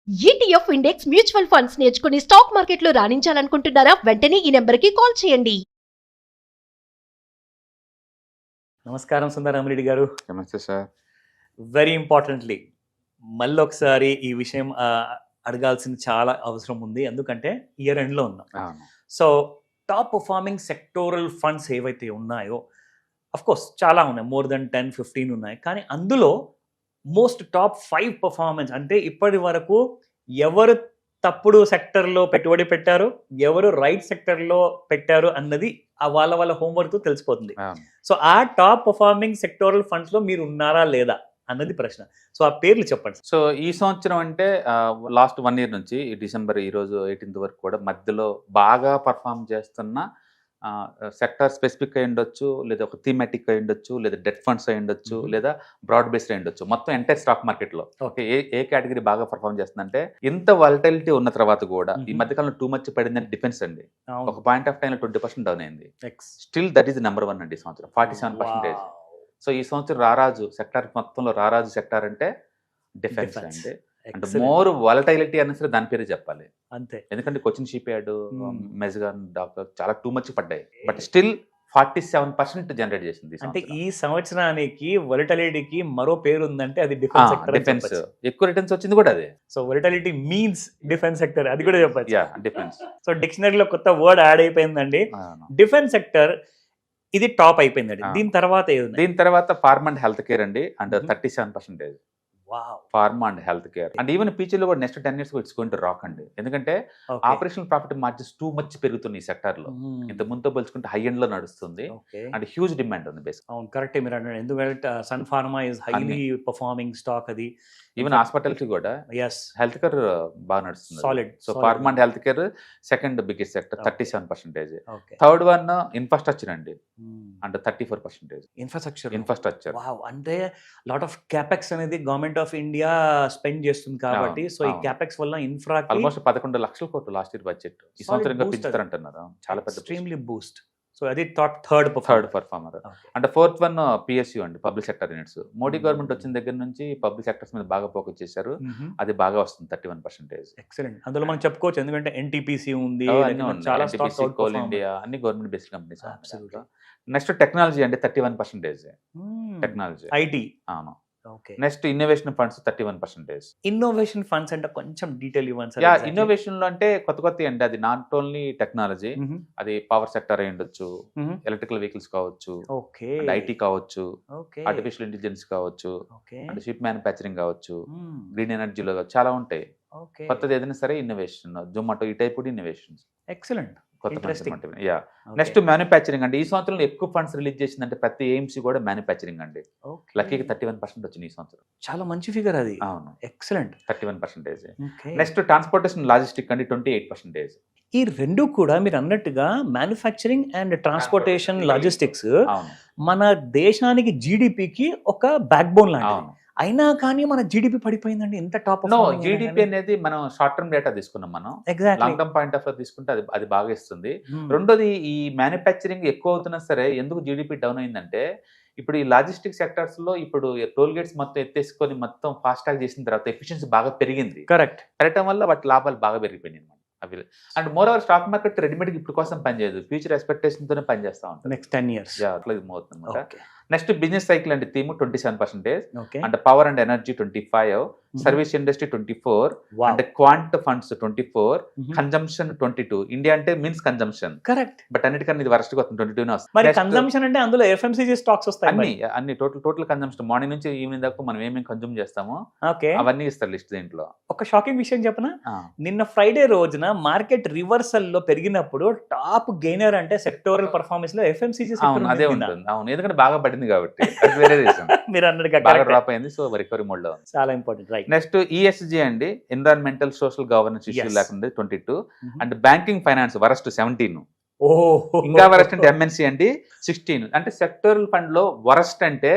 ETF index mutual funds నేర్చుకుని stock మార్కెట్లో రాణించాలనుకుంటున్నారా? వెంటనే ఈ నెంబర్కి కాల్ చేయండి. నమస్కారం సుందరరామరెడ్డి గారు. నమస్తే సార్. వెరీ ఇంపార్టెంట్లీ మళ్ళొకసారి ఈ విషయం అడగాల్సిన చాలా అవసరం ఉంది. ఎందుకంటే ఇయర్ ఎండ్లో ఉన్నాం. అవును. So top performing sectoral funds ఏవైతే ఉన్నాయో కోర్స్ చాలా ఉన్నాయి, మోర్ దెన్ 10-15 ఉన్నాయి. కానీ అందులో మోస్ట్ టాప్ 5 పర్ఫార్మెన్స్ అంటే ఇప్పటి వరకు ఎవరు తప్పుడు సెక్టర్లో పెట్టుబడి పెట్టారు, ఎవరు రైట్ సెక్టర్లో పెట్టారు అన్నది వాళ్ళ హోంవర్క్తో తెలిసిపోతుంది. అవును. సో ఆ టాప్ పర్ఫార్మింగ్ సెక్టోరల్ ఫండ్స్లో మీరు ఉన్నారా లేదా అన్నది ప్రశ్న. సో ఆ పేర్లు చెప్పండి. సో ఈ సంవత్సరం అంటే లాస్ట్ 1 ఇయర్ నుంచి ఈ డిసెంబర్ ఈరోజు 18th వరకు కూడా మధ్యలో బాగా పర్ఫామ్ చేస్తున్న సెక్టర్ స్పెసిఫిక్ అయి ఉండొచ్చు, లేదా ఒక థీమాటిక్ అయి ఉండొచ్చు, లేదా డెట్ ఫండ్స్ అయి ఉండొచ్చు, లేదా బ్రాడ్ బేస్డ్ అయి ఉండొచ్చు. మొత్తం ఎంటైర్ స్టాక్ మార్కెట్లో ఓకే ఏ కేటగిరీ బాగా పర్ఫామ్ చేస్తుందంటే, ఇంత వాలటిలిటీ ఉన్న తర్వాత కూడా ఈ మధ్యకాలంలో టూ మచ్ పడిందని డిఫెన్స్ అండి. ఒక పాయింట్ ఆఫ్ టైంలో 20% డౌన్ అయింది. స్టిల్ దట్ ఈస్ నెంబర్ 1 అండి ఈ సంవత్సరం, 47%. సో ఈ సంవత్సరం రారాజు సెక్టార్ మొత్తంలో రారాజు సెక్టార్ అంటే డిఫెన్స్ అండి. అంటే మోర్ వాలటైలిటీ అన్న సరే దాని పేరు చెప్పాలి అంతే. ఎందుకంటే Cochin ship yard, Mazagon doctor చాలా టూ మచ్ పడ్డాయి. బట్ స్టిల్ 47% జనరేట్ చేసింది. అంటే ఈ సంవత్సరానికి వాలటిలిటీకి మరో పేరు ఉందంటే అది డిఫెన్స్ సెక్టర్. డిఫెన్స్ ఎక్కువ రిటర్న్స్ వచ్చింది కూడా అదే. So volatility means defence sector, అది కూడా చెప్పచ్చు. డిఫెన్స్. సో డిక్షనరీలో కొత్త వర్డ్ యాడ్ అయిపోయిందండి, డిఫెన్స్ సెక్టర్. ఇది టాప్ అయిపోయిందండి. దీని తర్వాత ఫార్మ్ అండ్ హెల్త్ కేర్ అండి, and 37%. Pharma and health care and even ఫ్యూచర్లో కూడా next 10 years it's going to rock అండి. ఎందుకంటే operational profit margins too much పెరుగుతుంది ఈ సెక్టర్ లో. ఇంత ముందుతో పోల్చుకుంటే హై ఎండ్ లో నడుస్తుంది అండ్ హ్యూజ్ డిమాండ్ ఉంది బేసిక్. అవును, కరెక్టే మీరు అన్నారు. ఎందుకంటే Sun Pharma is highly performing stock. అది ఈవెన్ హాస్పిటల్స్ కూడా హెల్త్ కేర్ బాగా నడుస్తుంది, solid. So pharma and health care second biggest sector, 37%. Third one infrastructure అండి, అండ్ 34%. ఇన్ఫ్రాస్ట్రక్చర్ అంటే లాట్ ఆఫ్ క్యాపెక్స్ అనేది గవర్నమెంట్ ఆఫ్ ఇండియా స్పెండ్ చేస్తుంది కాబట్టి, సో ఈ క్యాపెక్స్ వల్ల ఇన్ఫ్రా ఆల్మోస్ట్ 11 లక్షల కోట్లు లాస్ట్ ఇయర్ బడ్జెట్. ఈ సంవత్సరం ఇంకా పెంచుతారంటున్నారు, చాలా పెద్ద ఎక్స్ట్రీమ్లీ బూస్ట్. సో అది third performer. And fourth one PSU అండి, public sector units. Modi government వచ్చిన దగ్గర నుంచి పబ్లిక్ సెక్టర్స్ మీద బాగా ఫోకస్ చేశారు, అది బాగా వస్తుంది, 31%. ఎక్సలెంట్. అందులో మనం చెప్పుకోవచ్చు ఎందుకంటే ఎన్టీపీసీ ఉంది, చాలా కోల్ ఇండియా, అన్ని government based companies. Next technology అండి, 31%. Technology, IT. అవును. Next innovation funds 31%. Innovation funds అంటే కొంచెం డీటెయిల్ ఇవ్వండి. ఇన్నోవేషన్ లో అంటే కొత్త అండి, అది నాట్ ఓన్లీ టెక్నాలజీ, అది పవర్ సెక్టర్ అయి ఉండొచ్చు, ఎలక్ట్రికల్ వెహికల్స్ కావచ్చు, ఐటీ కావచ్చు, ఆర్టిఫిషియల్ ఇంటెలిజెన్స్ కావచ్చు, అంటే షిప్ మ్యానుఫ్యాక్చరింగ్ కావచ్చు, గ్రీన్ ఎనర్జీలో చాలా ఉంటాయి. కొత్తది ఏదైనా సరే ఇన్నోవేషన్, జొమాటో ఈ type innovations. Excellent. Next manufacturing అండి. ఈ సంవత్సరంలో ఎక్కువ ఫండ్స్ రిలీజ్ చేసిందంటే ప్రతి ఎయిమ్సీ కూడా మ్యానుఫ్యాక్చరింగ్ అండి. లక్కీకి 31% వచ్చింది ఈ సంవత్సరం. చాలా మంచి ఫిగర్ అది. అవును, ఎక్సలెంట్. 31%. నెక్స్ట్ ట్రాన్స్పోర్టేషన్ లాజిస్టిక్ అండి, 28%. ఈ రెండు కూడా మీరు అన్నట్టుగా మ్యానుఫ్యాక్చరింగ్ అండ్ ట్రాన్స్పోర్టేషన్ లాజిస్టిక్స్ మన దేశానికి జీడిపికి ఒక బ్యాక్ బోన్ లాంటిది. అయినా కానీ మన జీడిపి పడిపోయిందండి. ఎంత టాప్. జీడిపి అనేది మనం షార్ట్ టర్మ్ డేటా తీసుకున్నాం, మనం లాంగ్ టర్మ్ పాయింట్ ఆఫ్ తీసుకుంటే అది బాగా ఇస్తుంది. రెండోది, ఈ మ్యానుఫ్యాక్చరింగ్ ఎక్కువ అవుతున్నా సరే ఎందుకు జీడిపి డౌన్ అయిందంటే, ఇప్పుడు ఈ లాజిస్టిక్ సెక్టర్స్ లో ఇప్పుడు టోల్ గేట్స్ మొత్తం ఎత్తేసుకొని మొత్తం ఫాస్ట్ ట్రాక్ చేసిన తర్వాత ఎఫిషియన్సీ బాగా పెరిగింది. పెరగటం వల్ల వాటి లాభాలు బాగా పెరిగిపోయినాయి అవి. And more over stock market readymade ఇప్పుడు కోసం పనిచేయదు, ఫ్యూచర్ ఎక్స్పెక్టేషన్ తోనే పనిచేస్తా ఉంటుంది. నెక్స్ట్ 10 years అట్లా ఇది అవుతుంది అనమాట. నెక్స్ట్ బిజినెస్ సైకిల్ అండి, థీమ్ 27%. అంటే power and energy 25%, service industry 24%, అంటే క్వాంట్ ఫండ్స్ 24%, కన్జంప్షన్ 22%. ఇండియా అంటే మీన్స్ కన్జంప్షన్, కరెక్ట్. బట్ అన్నిటికన్నా ఇది వరస్ట్ గా 22 వస్తుంది. మరి కన్జంప్షన్ అంటే అందులో ఎఫ్ఎంసీజీ స్టాక్స్ వస్తాయి, అన్ని టోటల్ కన్జంప్షన్. మార్నింగ్ నుంచి ఈవినింగ్ దాకా మనం ఏమేమి కన్జ్యూమ్ చేస్తామో అవన్నీ ఇస్తారు లిస్ట్ దీంట్లో. ఒక షాకింగ్ విషయం చెప్పనా, నిన్న ఫ్రైడే రోజున మార్కెట్ రివర్సల్ లో పెరిగినప్పుడు టాప్ గెయినర్ అంటే సెక్టోరల్ పర్ఫార్మెన్స్ లో ఎఫ్ఎంసీజీ అదే ఉంటుంది. అవును, ఎందుకంటే బాగా పడింది కాబట్టి, వేరే రీజన్. మీరు అన్నట్టుగా బాగా డ్రాప్ అయింది, సో రికవరీ మోడ్ లో ఉంది. చాలా ఇంపార్టెంట్, రైట్. నెక్స్ట్ ఈఎస్జీ అండి, ఎన్విరాన్మెంటల్ సోషల్ గవర్నెన్స్ ఇష్యూ లేకుండా 22%, అండ్ బ్యాంకింగ్ ఫైనాన్స్ వరస్ట్ 17%. ఇంకా వరస్ట్ అంటే ఎంఎన్సీ అండి 16%. అంటే సెక్టోరల్ ఫండ్ లో వరస్ట్ అంటే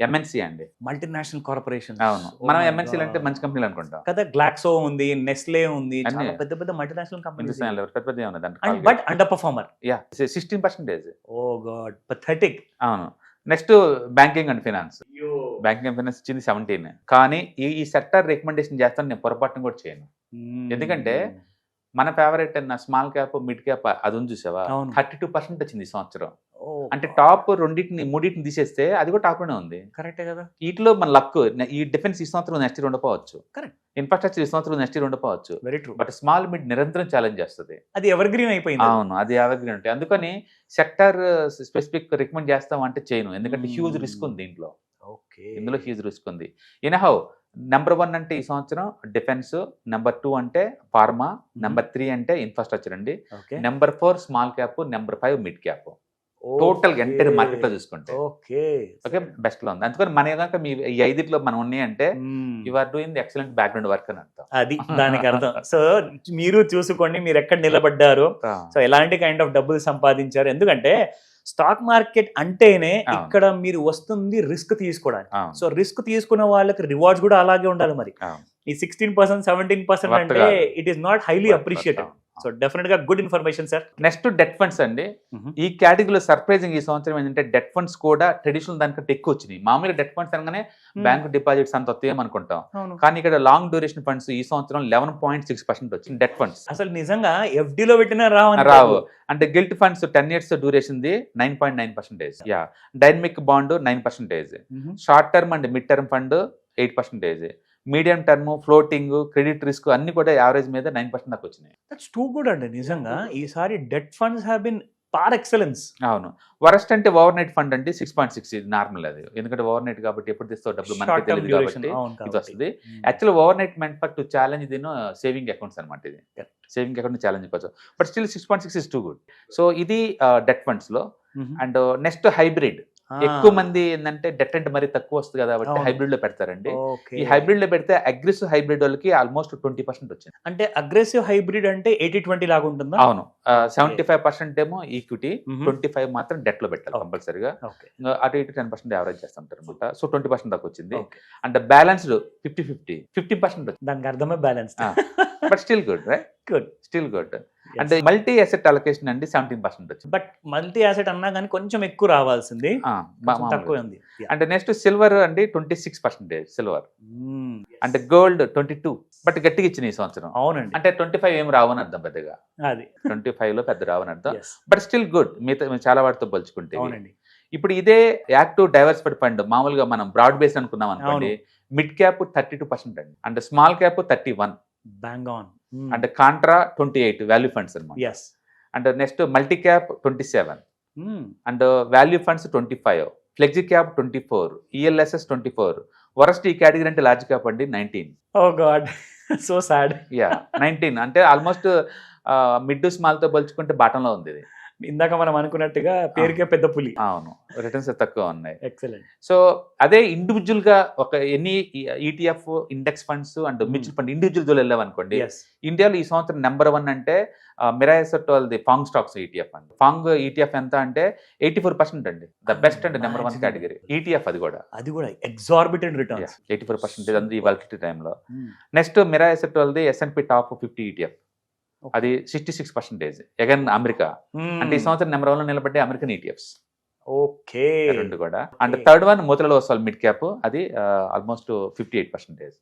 ఎంఎన్సీ అండి, మల్టీనేషనల్ కార్పొరేషన్. అవును, మనం ఎంఎన్సీ అంటే మంచి కంపెనీలు అనుకుంటాం కదా. గ్లాక్సో ఉంది, నెస్లే ఉంది, పెద్ద multinational companies. But underperformer 16%. Oh God, pathetic. అవును. Next banking and finance, banking finance ఇచ్చింది 17. కానీ ఈ సెక్టర్ రికమెండేషన్ చేస్తాను నేను పొరపాటును కూడా చేయను. ఎందుకంటే మన ఫేవరెట్ అన్న స్మాల్ క్యాప్ మిడ్ క్యాప్ అది ఉంది చూసావా, 32% వచ్చింది ఈ సంవత్సరం. అంటే టాప్ మూడింటిని తీసేస్తే అది కూడా టాప్ లోనే ఉంది. కరెక్టే కదా. వీటిలో మన లక్ ఈ డిఫెన్స్ ఈ సంవత్సరం నెక్స్ట్ ఇయర్ ఉండకపోవచ్చు, కరెక్ట్. ఇన్ఫ్రాస్ట్రక్చర్ ఈ సంవత్సరం నెక్స్ట్ ఇయర్ ఉండకపోవచ్చు. Very true. But small mid నిరంతరం ఛాలెంజ్ చేస్తుంది. అది ఎవర్ గ్రీన్ అయిపోయింది. అవును, అది ఎవరిగ్రీన్ ఉంటాయి. అందుకని సెక్టర్ స్పెసిఫిక్ రికమెండ్ చేస్తాం అంటే చేయను, ఎందుకంటే హ్యూజ్ రిస్క్ ఉంది దీంట్లో. ఓకే, ఇందులో హ్యూజ్ రిస్క్ ఉంది. ఇన్హౌ నెంబర్ 1 అంటే ఈ సంవత్సరం డిఫెన్స్, నెంబర్ 2 అంటే ఫార్మా, నెంబర్ 3 అంటే ఇన్ఫ్రాస్ట్రక్చర్ అండి, number 4 small cap, number 5 mid cap. Total entire market లో చూసుకుంటే ఓకే బెస్ట్ లో ఉంది. అందుకని మన కనుక మీ ఈ 5 మనం ఉన్నాయి అంటే you are doing the excellent background work అని అర్థం. అది దానికి అర్థం. సో మీరు చూసుకోండి మీరు ఎక్కడ నిలబడ్డారు, సో ఎలాంటి కైండ్ ఆఫ్ డబ్బులు సంపాదించారు. ఎందుకంటే స్టాక్ మార్కెట్ అంటేనే ఇక్కడ మీరు వస్తుంది రిస్క్ తీసుకోవడానికి. సో రిస్క్ తీసుకున్న వాళ్ళకి రివార్డ్స్ కూడా అలాగే ఉండాలి. మరి ఈ 16%, 17% అంటే it is not highly appreciated. So definite గా good information sir. Next debt funds అండి. ఈ కేటగిరీలో సర్ప్రైజింగ్ ఈ సంవత్సరం ఏంటంటే డెట్ ఫండ్స్ కూడా ట్రెడిషనల్ దానికంటే ఎక్కువ వచ్చినాయి. మామూలుగా డెట్ ఫండ్స్ అనగానే బ్యాంక్ డిపాజిట్స్ అంత వస్తాయి అనుకుంటాం, కానీ ఇక్కడ లాంగ్ డ్యూరేషన్ ఫండ్స్ ఈ సంవత్సరం 11.6% వచ్చింది డెట్ ఫండ్స్. అసలు నిజంగా ఎఫ్డీలో పెట్టినా రావు. అంటే guilt funds 10 years duration the 9.9%. Yeah, dynamic bond 9%, short term and mid term fund 8%, medium term, floating, credit risk అన్ని కూడా యావరేజ్ మీద 9% దాకా వచ్చినాయి. దట్స్ టూ గుడ్ అండి. నిజంగా ఈసారి డెట్ ఫండ్స్ హావ్ బీన్ పార్ ఎక్సలెన్స్. అవును, వరస్ట్ అంటే ఓవర్ నైట్ ఫండ్ అంటే 6.6, ఇది నార్మల్. అది ఎందుకంటే ఓవర్ నైట్ కాబట్టి ఎప్పుడు తెస్తావు డబ్బులు మనకి తెలియదు కాబట్టి ఇది వస్తుంది. Actual over night meant for to challenge దీని సేవింగ్ అకౌంట్స్ అనమాట. ఇది సేవింగ్ అకౌంట్ ఛాలెంజ్ చేయవచ్చు, but still 6.6 is too good. So ఇది డెట్ ఫండ్స్ లో. And next hybrid. ఎక్కువ మంది ఏంటంటే డెట్ అంటే మరి తక్కువ వస్తుంది కాబట్టి హైబ్రిడ్ లో పెడతారండి. ఈ హైబ్రిడ్ లో పెడితే అగ్రెసివ్ హైబ్రిడ్ వాళ్ళకి ఆల్మోస్ట్ 20% వచ్చింది. అంటే అగ్రెసివ్ హైబ్రిడ్ అంటే 80-20 లాగా ఉంటుందా? అవును, 75% ఏమో ఈక్విటీ, 25 మాత్రం డెట్ లో పెట్టాలి కంపల్సరీగా. అటు ఇటు 10% యావరేజ్ చేస్తుంటారు అనమాట. సో 20% దాకా వచ్చింది. అంటే బ్యాలెన్స్డ్ 50-50, 50% వచ్చింది. దానికి అర్థమే balance. But still good, right? Good, still good. అంటే మల్టీ అసెట్ అలొకేషన్ అండి 17% వచ్చింది. బట్ మల్టీ అసెట్ అన్నా కానీ కొంచెం ఎక్కువ రావాల్సింది, తక్కువ ఉంది. అంటే నెక్స్ట్ సిల్వర్ అండి 26% సిల్వర్. అంటే గోల్డ్ 22, బట్ గట్టిగా ఇచ్చిన ఈ సంవత్సరం. అవునండి. అంటే 25 ఏం రావని అర్థం పెద్దగా, అది 25 లో పెద్ద రావని అర్థం. బట్ స్టిల్ గుడ్ మిగతా చాలా వాటితో పోల్చుకుంటే. అవునండి. ఇప్పుడు ఇదే యాక్టివ్ డైవర్సిఫైడ్ ఫండ్ మామూలుగా మనం బ్రాడ్ బేస్ అనుకున్నాం అనుకోండి, మిడ్ క్యాప్ 32% అండి, అంటే స్మాల్ క్యాప్ 31, బ్యాంగ్ ఆన్. అంటే కాంట్రా 28 వాల్యూ ఫండ్స్ అనమాట. And next multi cap 27, and value funds 25, flexi cap 24, ELSS 24. Worst ఈ కేటగిరీ అంటే లార్జ్ క్యాప్ అండి 19. ఓ గాడ్, సో సాడ్. యా, 19 అంటే ఆల్మోస్ట్ మిడ్ స్మాల్ తో పోల్చుకుంటే బాటంలో ఉంది ఇది. ఇందాక మనం అనుకున్నట్టుగా పేరుకే పెద్ద పులి. అవును, రిటర్న్స్ తక్కువ ఉన్నాయి. ఎక్సలెంట్. సో అదే ఇండివిజువల్ గా ఒక ఎన్ని ETF, index funds and mutual fund individual వెళ్ళామనుకోండి, ఇండియాలో ఈ సంవత్సరం నెంబర్ 1 అంటే మిరాయ్ అసెట్ వాళ్ళది ఫాంగ్ స్టాక్స్ ఈటీఎఫ్ అండి. ఫాంగ్ ఈటీఎఫ్ ఎంత అంటే 84% అండి, the best and number 1 category ETF. అది కూడా ఎగ్జార్బిటెంట్ రిటర్న్స్, 84% అంది ఈ వాలటిలిటీ టైంలో. నెక్స్ట్ మిరాయ్ అసెట్ వాళ్ళది S&P టాప్ 50 ఈటీఎఫ్, అది 66%. Again America. అంటే ఈ సంవత్సరం నెంబర్ 1 లో నిలబడ్డే అమెరికన్ ఈటీఎఫ్స్. ఓకే, రెండు కూడా. And third one Motilal Oswal mid cap, అది ఆల్మోస్ట్ 58%.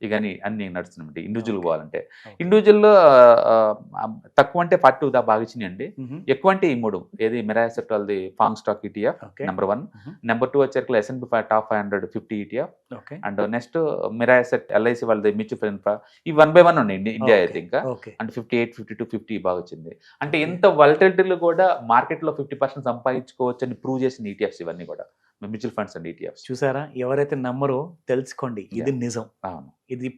ఇక అన్ని నడుస్తున్నాయి ఇండివిజువల్ పోవాలంటే. ఇండివిజువల్ తక్కువ అంటే 42 దా బాగా ఇచ్చినాయండి, ఎక్కువ అంటే ఈ 3. ఏది మిరాయ్ అసెట్ వాళ్ళది ఫాంగ్ స్టాక్ ఈటీఎఫ్ నెంబర్ 1, నెంబర్ 2 వచ్చేసరికి S&P top 500 50 ETF, and next Mirai asset LIC వాళ్ళది మ్యూచువల్ ఫండ్ ఇన్ఫ్రా. ఈ 1 by 1 ఉన్నాయి ఇండియా అయితే ఇంకా. అంటే 58, 52, 50 బాగా వచ్చింది. అంటే ఎంత వలటిలిటీలు కూడా మార్కెట్ లో 50% సంపాదించుకోవచ్చు అని ప్రూవ్ చేసిన ఈటీఎఫ్స్ ఇవన్నీ కూడా, మ్యూచువల్ ఫండ్స్ అండ్ ఈటీఎఫ్స్. చూసారా, ఎవరైతే నమ్మరో తెలుసుకోండి, ఇది నిజం. ఇది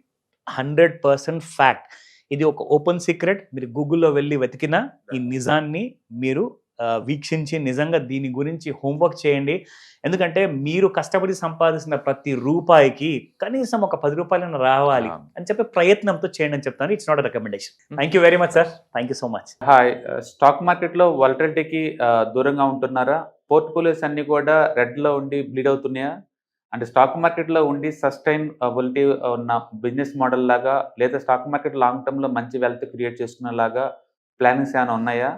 100% ఫ్యాక్ట్. ఇది ఒక ఓపెన్ సీక్రెట్. మీరు గూగుల్లో వెళ్ళి వెతికినా ఈ నిజాన్ని మీరు వీక్షించి నిజంగా దీని గురించి హోంవర్క్ చేయండి. ఎందుకంటే మీరు కష్టపడి సంపాదించిన ప్రతి రూపాయికి కనీసం ఒక 10 రూపాయలను రావాలి అని చెప్పి ప్రయత్నంతో చేయండి అని చెప్తాను. It's not a recommendation. Thank you very much sir. Thank you so much. Hi, stock market లో వాలటిలిటీకి దూరంగా ఉంటున్నారా? పోర్ట్ఫోలియోస్ అన్ని కూడా రెడ్ లో ఉండి బ్లీడ్ అవుతున్నాయా? అంటే స్టాక్ మార్కెట్ లో ఉండి సస్టైనబిలిటీ ఉన్న బిజినెస్ మోడల్ లాగా, లేదా స్టాక్ మార్కెట్ లాంగ్ టర్మ్ లో మంచి వెల్త్ క్రియేట్ చేసుకునే లాగా ప్లానింగ్స్ ఏమైనా ఉన్నాయా?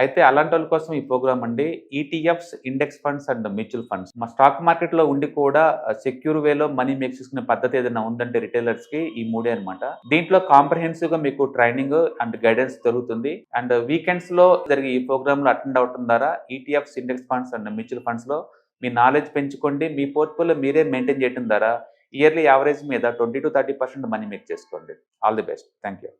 అయితే అలాంటి వాళ్ళ కోసం ఈ ప్రోగ్రామ్ అండి, ETFs, index funds and mutual funds. మా స్టాక్ మార్కెట్లో ఉండి కూడా సెక్యూర్ వేలో మనీ మేక్ చేసుకునే పద్ధతి ఏదైనా ఉందంటే రిటైలర్స్కి ఈ మూడే అనమాట. దీంట్లో కాంప్రహెన్సివ్గా మీకు ట్రైనింగ్ అండ్ గైడెన్స్ దొరుకుతుంది. అండ్ వీకెండ్స్లో జరిగే ఈ ప్రోగ్రామ్లో అటెండ్ అవడం ద్వారా ETFs, index funds and mutual ఫండ్స్లో మీ నాలెడ్జ్ పెంచుకోండి. మీ పోర్ట్ఫోలియో మీరే మెయింటైన్ చేయడం ద్వారా ఇయర్లీ యావరేజ్ మీద 20 to 30% మనీ మేక్ చేసుకోండి. All the best. Thank you.